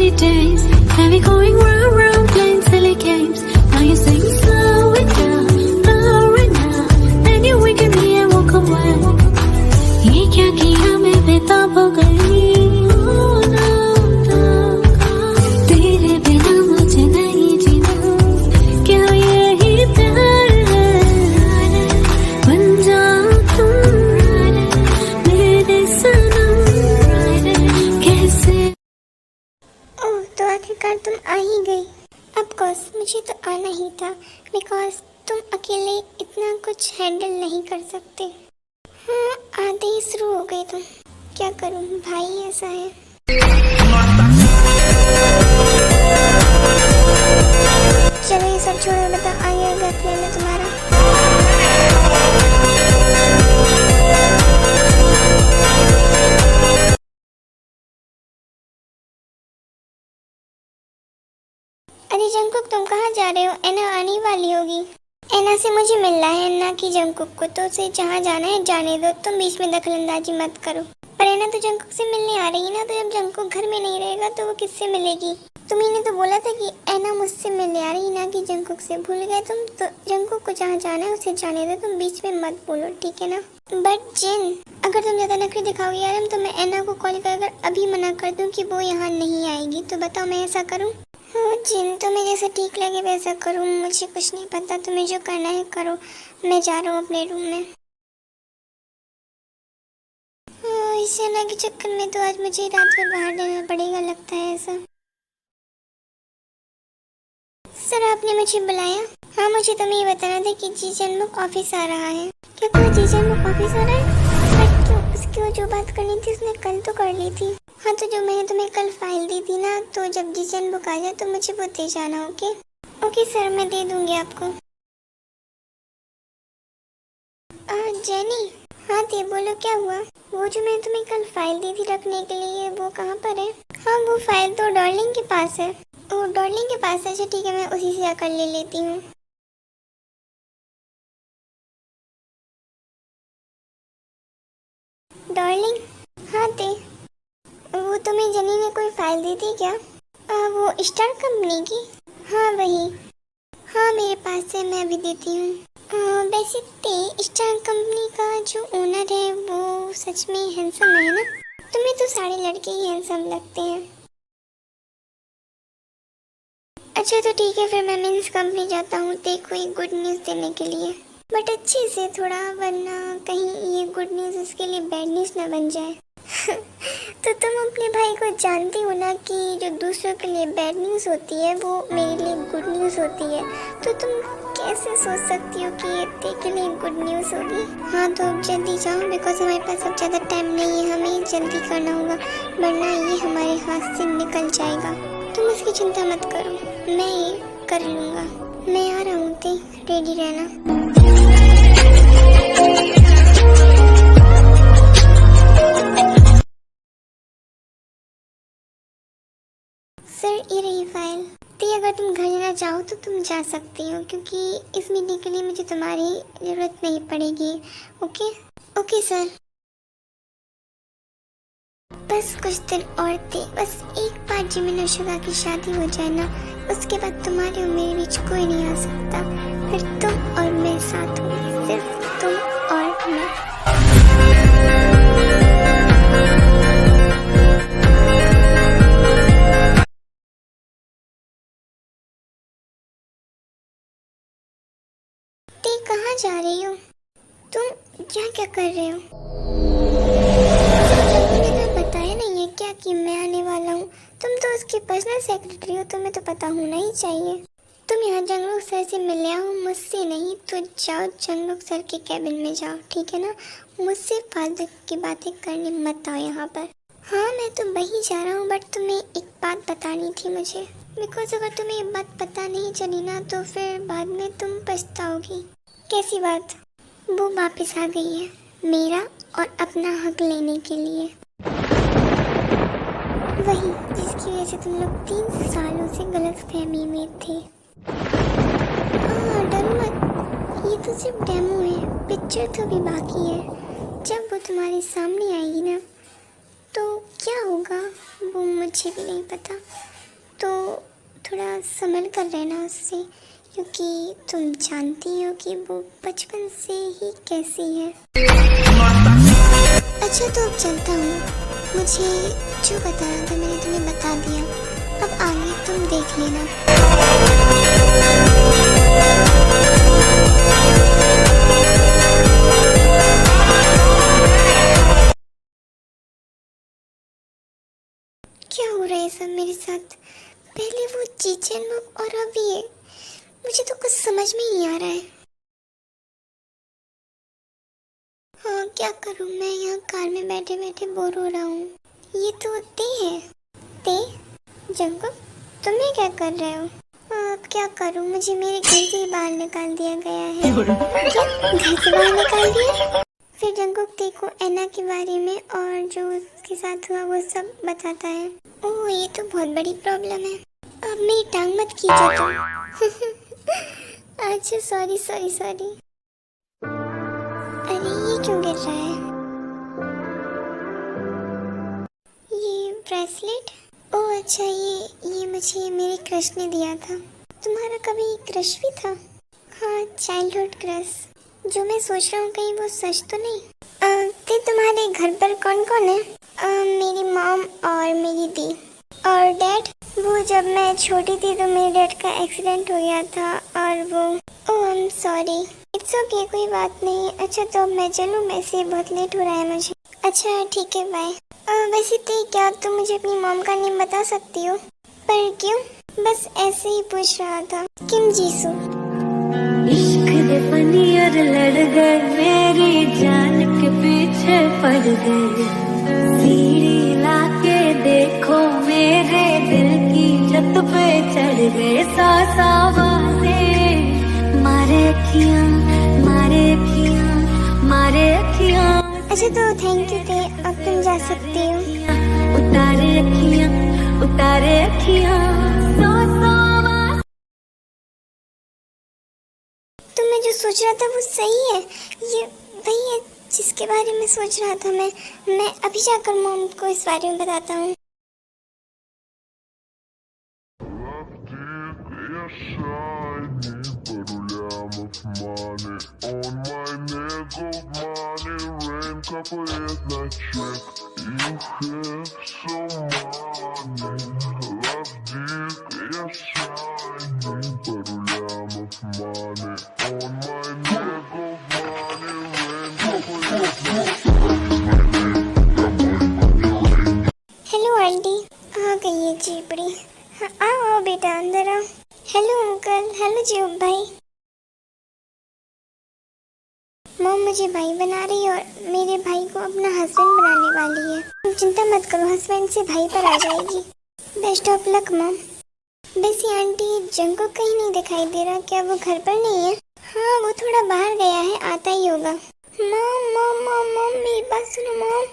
rainy days, and we going round, round, playing silly games. Now you say slow it down, and you wake me and walk away. ये क्या किया मैं बेताब हो गई, तेरे बिना मुझे नहीं जीना, क्या यही प्यार है? बन जाओ तुम मेरे सनम, कैसे। ओह, तो आखिरकार तुम आ ही गई। ऑफकोर्स मुझे तो आना ही था, बिकॉज तुम अकेले इतना कुछ हैंडल नहीं कर सकते। हाँ, आधे ही शुरू हो गई तुम। क्या करूं, भाई ऐसा है। चलो ये सब छोड़ो, बता आ गया घर प्लान है तुम्हारा? अरे जंगकुक, तुम कहाँ जा रहे हो? एना आने वाली होगी। एना से मुझे मिलना है, एना की जंगकुक को। तो उसे जहाँ जाना है जाने दो, तुम बीच में दखलंदाजी मत करो। पर एना तो जंगकुक से मिलने आ रही है ना, तो जब जंगकुक घर में नहीं रहेगा तो वो किससे मिलेगी? तुम्ही तो बोला था कि एना मुझसे मिलने आ रही है, ना कि जंगकुक से। भूल गए तुम? तो जंगकुक को जहाँ जाना है उसे जाने दो, तुम बीच में मत बोलो, ठीक है ना? बट जिन, अगर तुम ज़्यादा नखरे दिखाओगी यार, तो मैं एना को कॉल कर अभी मना कर दूँ कि वो यहाँ नहीं आएगी। तो बताओ मैं ऐसा करूँ? हाँ जिन, तुम्हें जैसा ठीक लगे वैसा करूँ, मुझे कुछ नहीं पता। तुम्हें जो करना है करो, मैं जा रहा हूँ अपने रूम में। हाँ, इस एना के चक्कर में तो आज मुझे रात भर बाहर रहना पड़ेगा, लगता है ऐसा। सर, आपने मुझे बुलाया? हाँ, मुझे तुम्हें ये बताना था कि जी जन्मुख ऑफिस आ रहा है। क्या कहा? जी जन्मुख ऑफिस आ रहा है? बट तो उसकी वो जो बात करनी थी उसने कल तो कर ली थी। हाँ, तो जो मैंने तुम्हें कल फाइल दी थी ना, तो जब जी जन्मुख आ जाए तो मुझे वो दे जाना। ओके ओके सर, मैं दे दूंगी आपको। जेनी, हाँ दे, बोलो क्या हुआ? वो जो मैंने तुम्हें कल फाइल दी थी रखने के लिए, वो कहाँ पर है? हाँ, वो फाइल तो डार्लिंग के पास है। ओह, डार्लिंग के पास है? अच्छा ठीक है, मैं उसी से आकर ले लेती हूँ। डार्लिंग, हाँ दे। वो तुम्हें जेनी ने कोई फाइल दी थी क्या? वो स्टार कंपनी की? हाँ वही। हाँ मेरे पास है, मैं अभी देती हूँ। वैसे स्टार कंपनी का जो ओनर है वो सच में हैंडसम है ना? तुम्हें तो सारे लड़के ही हैंडसम लगते हैं। अच्छा तो ठीक है, फिर मैं मीन्स कंपनी जाता हूँ देखो एक गुड न्यूज़ देने के लिए। बट अच्छे से थोड़ा, वरना कहीं ये गुड न्यूज़ उसके लिए बैड न्यूज़ ना बन जाए। तो तुम अपने भाई को जानती हो ना कि जो दूसरों के लिए बैड न्यूज़ होती है वो मेरे लिए गुड न्यूज़ होती है। तो तुम कैसे सोच सकती हो कि ये तेरे लिए गुड न्यूज़ होगी? हाँ तो अब जल्दी जाओ, बिकॉज हमारे पास अब ज़्यादा टाइम नहीं है, हमें जल्दी करना होगा, वरना ये हमारे हाथ से निकल जाएगा। तुम इसकी चिंता मत करो, मैं ये कर लूँगा। मैं आ रहा हूँ, ते रेडी रहना। सर ये रही फाइल। तो अगर तुम घर जाना चाहो तो तुम जा सकती हो, क्योंकि इस मीटिंग के लिए मुझे तुम्हारी ज़रूरत नहीं पड़ेगी। Okay okay sir. बस कुछ दिन और थे, बस एक बार जिमिन और शुगा की शादी हो जाए ना, उसके बाद तुम्हारे और मेरे बीच कोई नहीं आ सकता। फिर तुम और मैं साथ होंगे, सिर्फ तुम और मैं। कहाँ जा रही हो तुम? क्या क्या कर रहे हो? मैंने तो बताया नहीं है क्या कि मैं आने वाला हूँ। तुम तो उसकी पर्सनल सेक्रेटरी हो, तुम्हें तो पता होना ही चाहिए। तुम यहाँ जंगलोक सर से मिले आओ, मुझसे नहीं। तो जाओ जंगलोक सर के कैबिन में जाओ, ठीक है ना? मुझसे फालतू की बातें करने मत आओ यहाँ पर। हाँ मैं तो वही जा रहा हूँ, बट तुम्हें एक बात बतानी थी मुझे, बिकॉज अगर तुम्हें ये बात पता नहीं चली ना तो फिर बाद में तुम पछताओगी। कैसी बात? वो वापस आ गई है मेरा और अपना हक लेने के लिए, वही जिसकी वजह से तुम लोग 3 सालों से गलतफहमी में थे। हाँ डरो मत, ये तो सिर्फ डेमो है, पिक्चर तो भी बाकी है। जब वो तुम्हारे सामने आएगी ना तो क्या होगा वो मुझे भी नहीं पता। तो थोड़ा संभल कर रहना उससे, क्योंकि तुम जानती हो कि वो बचपन से ही कैसी है। अच्छा तो अब चलता हूँ, मुझे जो बताना था मैंने तुम्हें बता दिया, अब आगे तुम देख लेना। क्या हो रहा है सब मेरे साथ? पहले वो चीचन बुक और अब ये, मुझे तो कुछ समझ में ही नहीं आ रहा है। हाँ क्या करूँ, मैं यहाँ कार में बैठे बैठे बोर हो रहा हूँ। ये तो ते है। ते? जंकुक, तुम ये क्या कर रहे हो? अब क्या करूँ, मुझे मेरे घर से ही बाहर निकाल दिया गया है। क्या? घर से बाहर निकाल दिया? फिर जंकुक ते को एना के बारे में और जो उसके साथ हुआ वो सब बताता है। ओह ये तो बहुत बड़ी प्रॉब्लम है। अब मेरी टांग मत खींचो तुम। अच्छा सॉरी सॉरी सॉरी। अरे ये क्यों गिर रहा है? ये ब्रेसलेट? ओह अच्छा, ये मुझे मेरे क्रश ने दिया था। तुम्हारा कभी क्रश भी था? हाँ चाइल्डहुड क्रश। जो मैं सोच रहा हूँ कहीं वो सच तो नहीं? ते तुम्हारे घर पर कौन कौन है? मेरी मॉम और मेरी दी और डैड। वो जब मैं छोटी थी तो मेरे डैड का एक्सीडेंट हो गया था और वो। Oh I am sorry. It's okay कोई बात नहीं। अच्छा तो अब मैं चलूँ, वैसे बहुत लेट हो रहा है मुझे। अच्छा ठीक है बाय। वैसे ते क्या तुम मुझे अपनी मॉम का नेम बता सकती हो? पर क्यों? बस ऐसे ही पूछ रहा था। किम जीसू। इश्क दे पनियर लड़ गए, मेरी जान के पीछे पड़ गए। सीढ़ी लाके देखो मेरे दिल की छत पे चढ़ गए। सासा वाले मारे अखियां, मारे अखियां, मारे अखियां। अच्छा तो थैंक यू ते, अब तुम जा सकती हो। उतारे अखियां, उतारे अखियां। तो मैं जो सोच रहा था वो सही है, ये वही है जिसके बारे में सोच रहा था मैं अभी जाकर मॉम को इस बारे में बताता हूँ। Hello aunty. आ गई है चीपड़ी। हाँ आओ बेटा अंदर आओ। Hello uncle. हेलो जीव भाई। मॉम मुझे भाई बना रही है और मेरे भाई को अपना हस्बैंड बनाने वाली है। तुम चिंता मत करो, हस्बैंड से भाई पर आ जाएगी। Best of luck mom. वैसे आंटी जंकुक कहीं नहीं दिखाई दे रहा, क्या वो घर पर नहीं है? हाँ वो थोड़ा बाहर गया है, आता ही होगा। मॉम मॉम मॉम मॉम मेरी बात सुनो मॉम।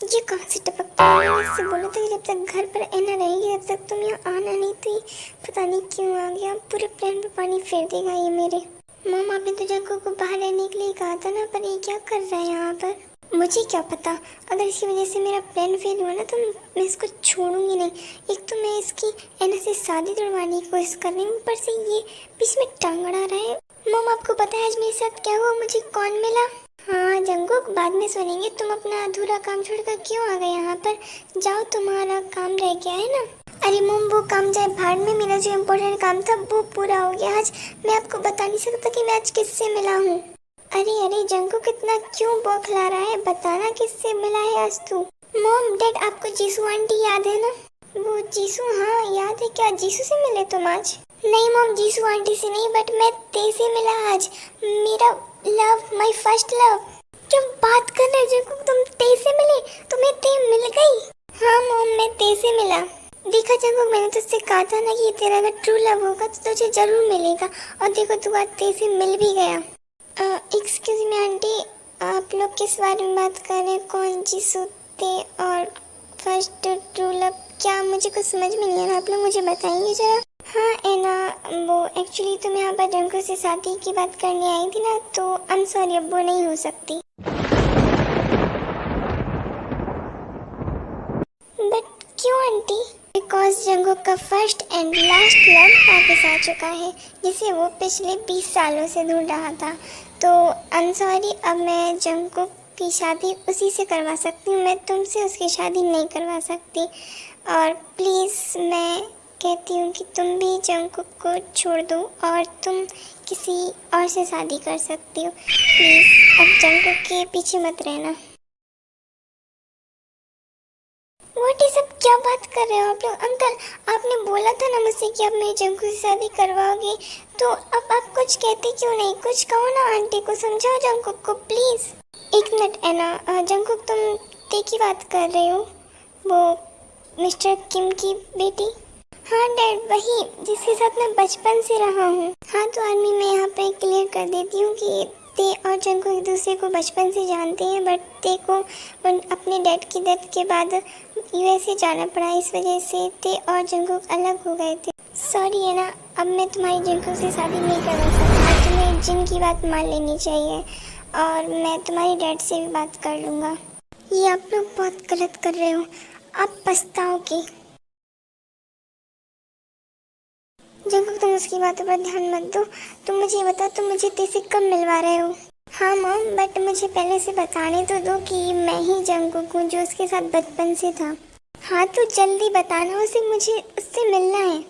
ये कहाँ से टपकता है? मैंने इससे बोला था कि जब तक घर पर एना रहेगी तब तक तुम यहाँ आना नहीं थी। पता नहीं क्यों आ गया, पूरे प्लान पे पानी फेर देगा ये मेरे। मॉम आपने तो जंकुक को बाहर रहने के लिए कहा था ना, पर ये क्या कर रहा है यहाँ पर? मुझे क्या पता, अगर इसकी वजह से मेरा प्लान फेल हुआ ना तो मैं इसको छोड़ूंगी नहीं। एक तो मैं इसकी एना से शादी तुड़वाने की कोशिश कर रही हूँ, ऊपर से ये बीच में टांग अड़ा रहा है। मॉम आपको पता है आज मेरे साथ क्या हुआ? मुझे कौन मिला? हाँ जंकुक बाद में सुनेंगे। तुम अपना अधूरा काम छोड़कर क्यों आ गए यहाँ पर? जाओ तुम्हारा काम रह गया है ना। अरे मॉम वो काम जाए भाड़ में, मेरा जो इम्पोर्टेंट काम था वो पूरा हो गया आज। मैं आपको बता नहीं सकता कि मैं आज किससे मिला हूँ। अरे अरे जंकुक कितना क्यों बौखला रहा है? बताना किससे मिला है आज तू? मॉम डैड आपको जीसू आंटी याद है ना? वो जीसू, हाँ याद है। क्या जीसू से मिले तुम आज? नहीं मॉम जीसू आंटी से नहीं, बट मैं ते से मिला आज। मेरा लव, माय फर्स्ट लव। क्या बात कर रहे जंकुक, तुम ते से मिले? तुम्हें ते मिल गई? हाँ मॉम मैं ते से मिला। देखा जंकुक मैंने तुझसे कहा था ना कि तेरा अगर ट्रू लव होगा तो तुझे जरूर मिलेगा, और देखो तू आज ते से मिल भी गया। एक्सक्यूज मी आंटी, आप लोग किस बारे में बात कर रहे हैं? कौन जीसू, ते और फर्स्ट ट्रू लव? क्या मुझे कुछ समझ में नहीं आ रहा, आप लोग मुझे बताएंगे जरा। हाँ एना, वो एक्चुअली तुम यहाँ पर जंकुक से शादी की बात करने आई थी ना, तो आई एम सॉरी अब वो नहीं हो सकती। बट क्यों आंटी? बिकॉज जंगकुक का फर्स्ट एंड लास्ट लव वापस आ चुका है, जिसे वो पिछले 20 सालों से ढूंढ रहा था। तो आई एम सॉरी, अब मैं जंगकुक की शादी उसी से करवा सकती हूँ, मैं तुमसे उसकी शादी नहीं करवा सकती। और प्लीज़ मैं कहती हूँ कि तुम भी जंगकुक को छोड़ दो और तुम किसी और से शादी कर सकती हो। प्लीज़ अब जंगकुक के पीछे मत रहना। व्हाट इज सब, क्या बात कर रहे हो आप लोग? अंकल, आपने बोला था ना मुझसे कि आप मेरी जंगकुक से शादी करवाओगे, तो अब आप कुछ कहते क्यों नहीं? कुछ कहो ना, आंटी को समझाओ जंगकुक को प्लीज़। एक मिनट एना, जंगकुक तुम ते की बात कर रहे हो? वो मिस्टर किम की बेटी? हाँ डैड, वही जिसके साथ मैं बचपन से रहा हूँ। हाँ तो आर्मी में यहाँ पे क्लियर कर देती हूँ कि ते और जंगकुक एक दूसरे को बचपन से जानते हैं, बट ते को अपने डैड की डेथ के बाद यूएसए जाना पड़ा, इस वजह से ते और जंगकुक अलग हो गए थे। सॉरी है ना, अब मैं तुम्हारी जंगकुक से शादी नहीं करवा सकता, तुम्हें जिन की बात मान लेनी चाहिए और मैं तुम्हारी डैड से भी बात कर लूँगा। ये आप लोग बहुत गलत कर रहे हो, आप पछताओगे। जंगकुक तुम उसकी बातों पर ध्यान मत दो, तुम मुझे बताओ तुम मुझे ते से कब मिलवा रहे हो? हाँ मॉम, बट मुझे पहले से बताने तो दो कि मैं ही जंगकुक हूँ जो उसके साथ बचपन से था। हाँ तो जल्दी बताना उसे, मुझे उससे मिलना है।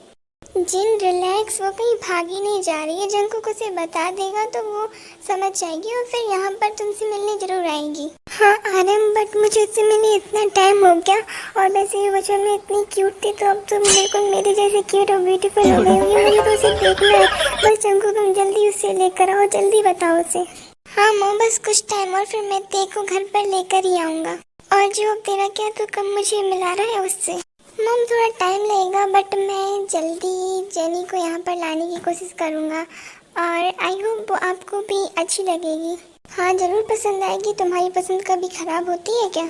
जिन रिलैक्स, वो कहीं भागी नहीं जा रही है, जंगकुक उसे बता देगा तो वो समझ जाएगी और फिर यहाँ पर तुमसे मिलने जरूर आएगी। हाँ आरम, बट मुझे उससे मिले इतना टाइम हो गया और वैसे भी बचपन में इतनी क्यूट थी, तो अब तुम बिल्कुल मेरे जैसे क्यूट और ब्यूटीफुल हो गई होगी, मुझे तो उसे देखना है। बस जंगकुक तुम जल्दी उससे लेकर आओ, जल्दी बताओ उसे। हाँ मॉम, बस कुछ टाइम और फिर मैं ते को घर पर लेकर ही आऊँगा। और जो अब तेरा क्या, तो कब मुझे मिला रहा है उससे? मॉम थोड़ा टाइम लगेगा, बट मैं जल्दी जेनी को यहाँ पर लाने की कोशिश करूँगा और आई होप वो आपको भी अच्छी लगेगी। हाँ ज़रूर पसंद आएगी, तुम्हारी पसंद कभी ख़राब होती है क्या?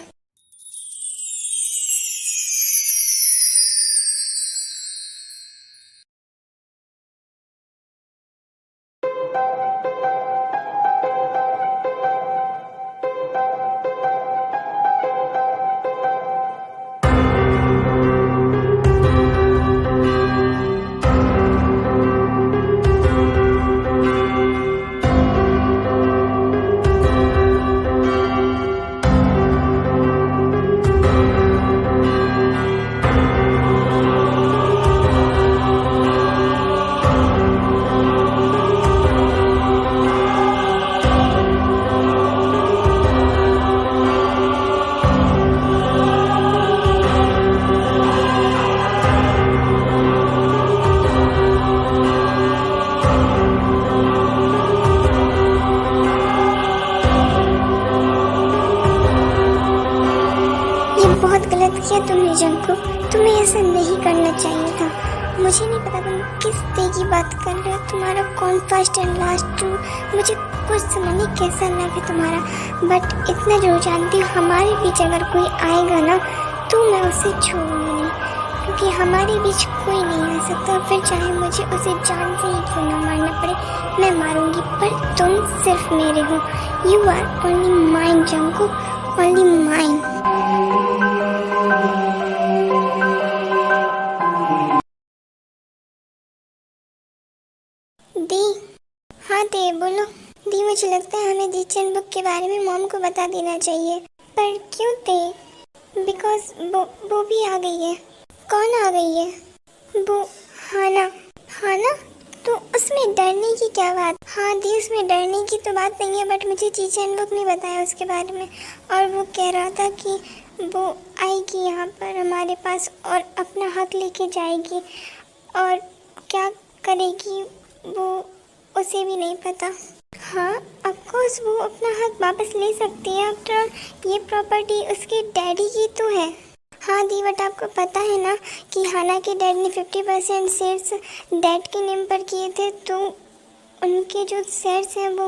बहुत गलत किया तुमने जंगकुक, तुम्हें ऐसा नहीं करना चाहिए था। मुझे नहीं पता तुम किस ते की बात कर रहे हो, तुम्हारा कौन फर्स्ट एंड लास्ट टू, मुझे कुछ समझ नहीं कैसा लव है तुम्हारा, बट इतना जरूर जानती हूँ हमारे बीच अगर कोई आएगा ना तो मैं उसे छोड़ूंगी नहीं, क्योंकि हमारे बीच कोई नहीं आ सकता। फिर चाहे मुझे उसे जान से ही क्यों ना मारना पड़े, मैं मारूंगी, पर तुम सिर्फ मेरे हो। You are only mine Jungkook, only mine. दी, हाँ दी बोलो। दी, मुझे लगता है हमें जीचेन बुक के बारे में मॉम को बता देना चाहिए। पर क्यों दी? बिकॉज वो भी आ गई है। कौन आ गई है? वो हाना। हाना? तो उसमें डरने की क्या बात? हाँ दी, उसमें डरने की तो बात नहीं है, बट मुझे जीचेन बुक ने बताया उसके बारे में, और वो कह रहा था कि वो आएगी यहाँ पर हमारे पास और अपना हक लेके जाएगी, और क्या करेगी वो उसे भी नहीं पता। हाँ ऑफकोर्स वो अपना हक वापस ले सकती है, आफ्टर ऑल ये प्रॉपर्टी उसके डैडी की तो है। हाँ दी, बट आपको पता है ना कि हाना के डैड ने 50% शेयर्स डैड के नेम पर किए थे, तो उनके जो शेयर्स हैं वो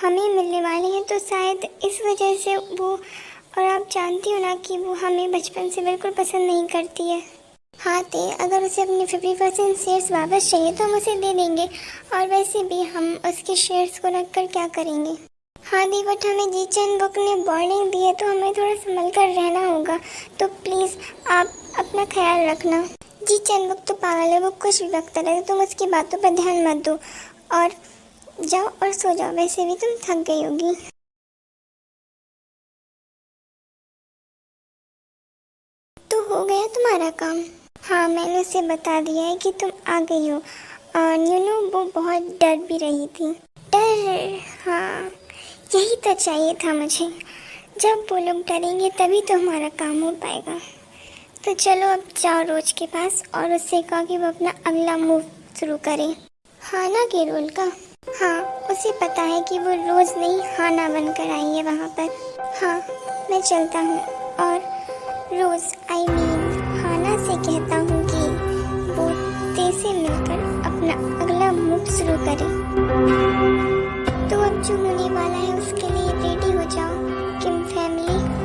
हमें मिलने वाले हैं, तो शायद इस वजह से वो, और आप जानती हो ना कि वो हमें बचपन से बिल्कुल पसंद नहीं करती है। हाँ ते, अगर उसे अपने 50% शेयर्स वापस चाहिए तो हम उसे दे देंगे, और वैसे भी हम उसके शेयर्स को रख कर क्या करेंगे। हाँ दी, बट हमें जीचेन बुक ने वार्निंग दी है, तो हमें थोड़ा संभल कर रहना होगा, तो प्लीज़ आप अपना अपना ख्याल रखना। जी चंदुक तो पागल है, वो कुछ भी बकता रहता, तुम उसकी बातों पर ध्यान मत दो और जाओ और सो जाओ, वैसे भी तुम थक गई होगी। तो हो गया तुम्हारा काम? हाँ, मैंने उसे बता दिया है कि तुम आ गई हो और वो बहुत डर भी रही थी। डर? हाँ, यही तो चाहिए था मुझे। जब वो लोग डरेंगे तभी तो हमारा काम हो पाएगा। तो चलो अब जाओ रोज के पास और उससे कहो कि वो अपना अगला मूव शुरू करे। हाना के रोल का? हाँ, उसे पता है कि वो रोज नहीं हाना बनकर आई है वहाँ पर। हाँ, मैं चलता हूँ और रोज हाना से कहता हूँ कि वो तेज से मिलकर अपना अगला मूव शुरू करे। तो अब जो होने वाला है उसके लिए रेडी हो जाओ किम फैमिली।